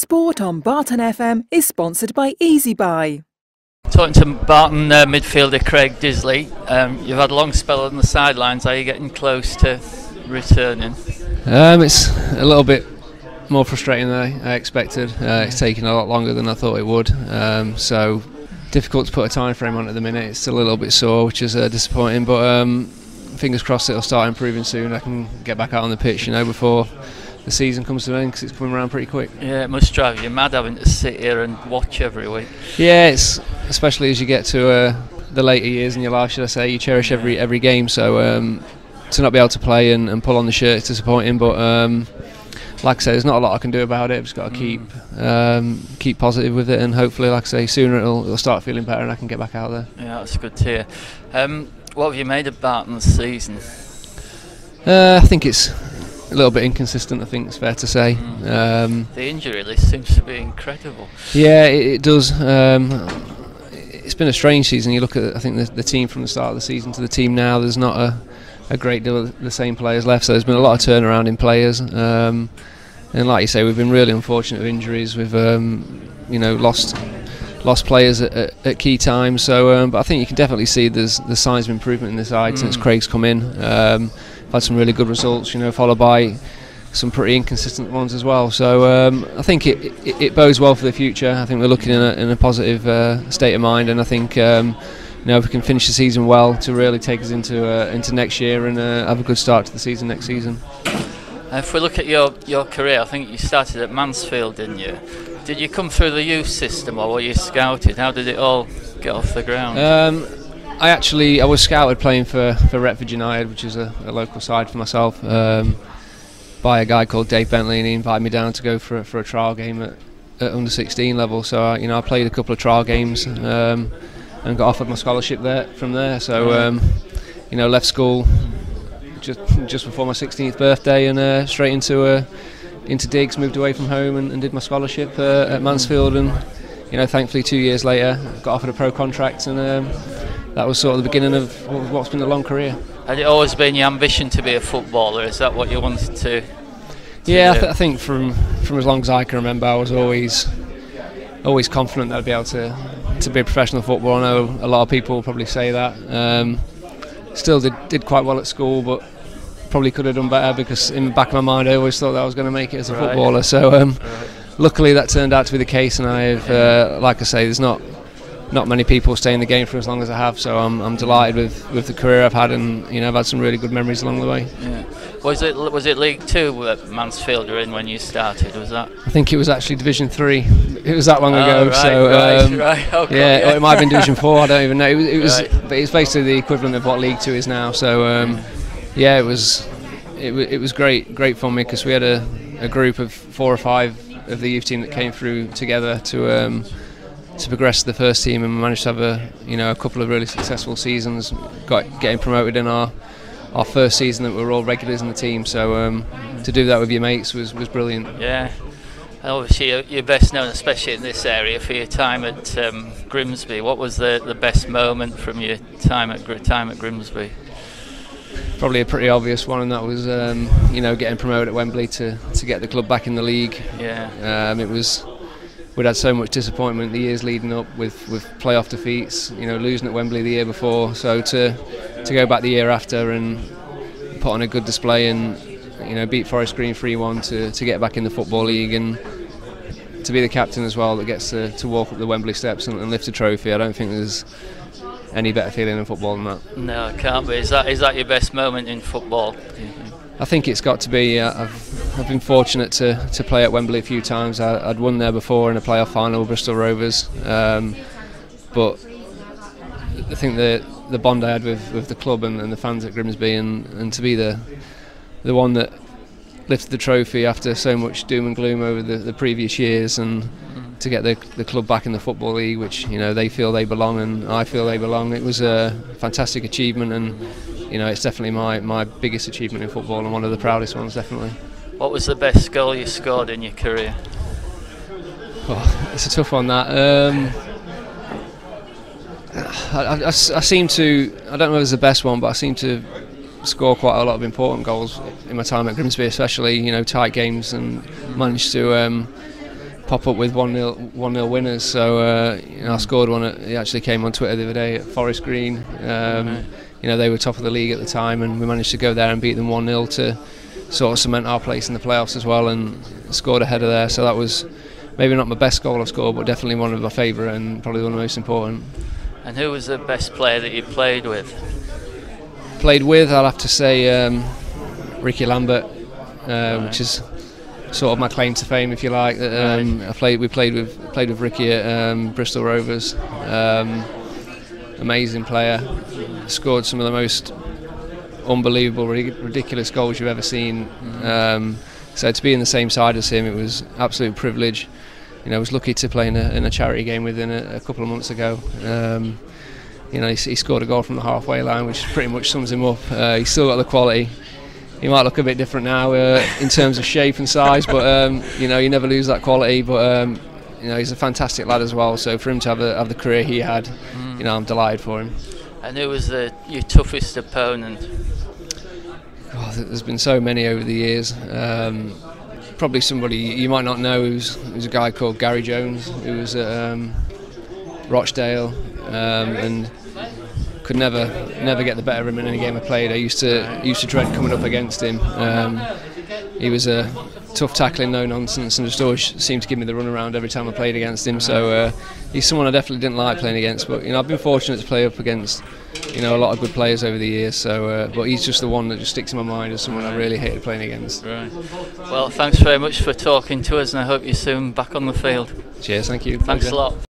Sport on Barton FM is sponsored by Easy Buy. Talking to Barton midfielder Craig Disley, you've had a long spell on the sidelines. Are you getting close to returning? It's a little bit more frustrating than I expected. It's taken a lot longer than I thought it would. So difficult to put a time frame on at the minute. It's still a little bit sore, which is disappointing. But fingers crossed it'll start improving soon. I can get back out on the pitch, before the season comes to an end, because it's coming around pretty quick. Yeah, it must drive you mad having to sit here and watch every week. Yeah, it's especially as you get to the later years in your life, should I say. You cherish every game. So to not be able to play and pull on the shirt is disappointing. But like I say, there's not a lot I can do about it. I've just got to keep positive with it, and hopefully, like I say, sooner it'll start feeling better and I can get back out there. Yeah, that's good to hear. What have you made of Barton's season? I think it's a little bit inconsistent, I think it's fair to say. The injury list seems to be incredible. Yeah, it does. It's been a strange season. You look at, I think, the team from the start of the season to the team now, there's not a great deal of the same players left, so there's been a lot of turnaround in players. And like you say, we've been really unfortunate with injuries. We've lost players at key times. So, but I think you can definitely see there's signs of improvement in the side since Craig's come in. Had some really good results, followed by some pretty inconsistent ones as well. So I think it bodes well for the future. I think we're looking in a positive state of mind, and I think if we can finish the season well to really take us into next year and have a good start to the season next season. If we look at your career, I think you started at Mansfield, didn't you? Did you come through the youth system, or were you scouted? How did it all get off the ground? I was scouted playing for Retford United, which is a local side for myself, by a guy called Dave Bentley, and he invited me down to go for a trial game at under 16 level. So I played a couple of trial games and got offered my scholarship from there. So left school just before my 16th birthday, and straight into digs, moved away from home and did my scholarship at Mansfield, and thankfully 2 years later got offered a pro contract, and that was sort of the beginning of what's been a long career. Had it always been your ambition to be a footballer? Is that what you wanted to yeah, I think from as long as I can remember, I was always confident that I'd be able to be a professional footballer. I know a lot of people probably say that. Still did quite well at school, but probably could have done better, because in the back of my mind I always thought that I was going to make it as a footballer. So luckily that turned out to be the case, and I've like I say, there's not many people stay in the game for as long as I have, so I'm delighted with the career I've had, and I've had some really good memories along the way. Yeah. Was it League 2 at Mansfield you're in when you started? Was that? I think it was actually Division 3. It was that long ago. Right. Okay, yeah, or it might have been Division 4. I don't even know. It was but it's basically the equivalent of what League 2 is now. So yeah, it was great for me, because we had a group of 4 or 5 of the youth team that came through together to progress to the first team, and we managed to have a couple of really successful seasons, getting promoted in our first season that we were all regulars in the team. So to do that with your mates was brilliant. Yeah, obviously you're best known, especially in this area, for your time at Grimsby. What was the best moment from your time at Grimsby? Probably a pretty obvious one, and that was getting promoted at Wembley to get the club back in the league. Yeah. We'd had so much disappointment the years leading up with playoff defeats, losing at Wembley the year before. So to go back the year after and put on a good display and beat Forest Green 3-1 to get back in the Football League, and to be the captain as well that gets to walk up the Wembley steps and lift a trophy, I don't think there's any better feeling in football than that. No, it can't be. Is that your best moment in football? I think it's got to be. I've been fortunate to play at Wembley a few times. I'd won there before in a playoff final with Bristol Rovers, but I think the bond I had with the club and the fans at Grimsby, and to be the one that lifted the trophy after so much doom and gloom over the previous years, and to get the club back in the Football League, which they feel they belong and I feel they belong. It was a fantastic achievement, and it's definitely my biggest achievement in football, and one of the proudest ones, definitely. What was the best goal you scored in your career? Oh, it's a tough one, that. I seem to, I don't know if it's the best one, but I seem to score quite a lot of important goals in my time at Grimsby, especially tight games, and managed to pop up with 1-0 winners. So I scored one. He actually came on Twitter the other day at Forest Green. They were top of the league at the time, and we managed to go there and beat them 1-0 to sort of cement our place in the playoffs as well, and scored a header there. So that was maybe not my best goal I've scored, but definitely one of my favourite and probably one of the most important. And who was the best player that you played with? I'll have to say Ricky Lambert, which is sort of my claim to fame, if you like. We played with Ricky at Bristol Rovers. Amazing player, scored some of the most unbelievable, ridiculous goals you've ever seen. So to be in the same side as him, it was absolute privilege. I was lucky to play in a charity game with him a couple of months ago. He scored a goal from the halfway line, which pretty much sums him up. He's still got the quality. He might look a bit different now in terms of shape and size, but you never lose that quality. But he's a fantastic lad as well. So for him to have the career he had, I'm delighted for him. And who was your toughest opponent? God, there's been so many over the years. Probably somebody you might not know. Who's a guy called Gary Jones, who was at Rochdale, and could never get the better of him in any game I played. I used to dread coming up against him. He was a tough tackling, no nonsense, and just always seemed to give me the runaround every time I played against him. So he's someone I definitely didn't like playing against. But I've been fortunate to play up against a lot of good players over the years. So, but he's just the one that just sticks in my mind as someone I really hated playing against. Right. Well, thanks very much for talking to us, and I hope you're soon back on the field. Cheers, thank you. Thanks a lot.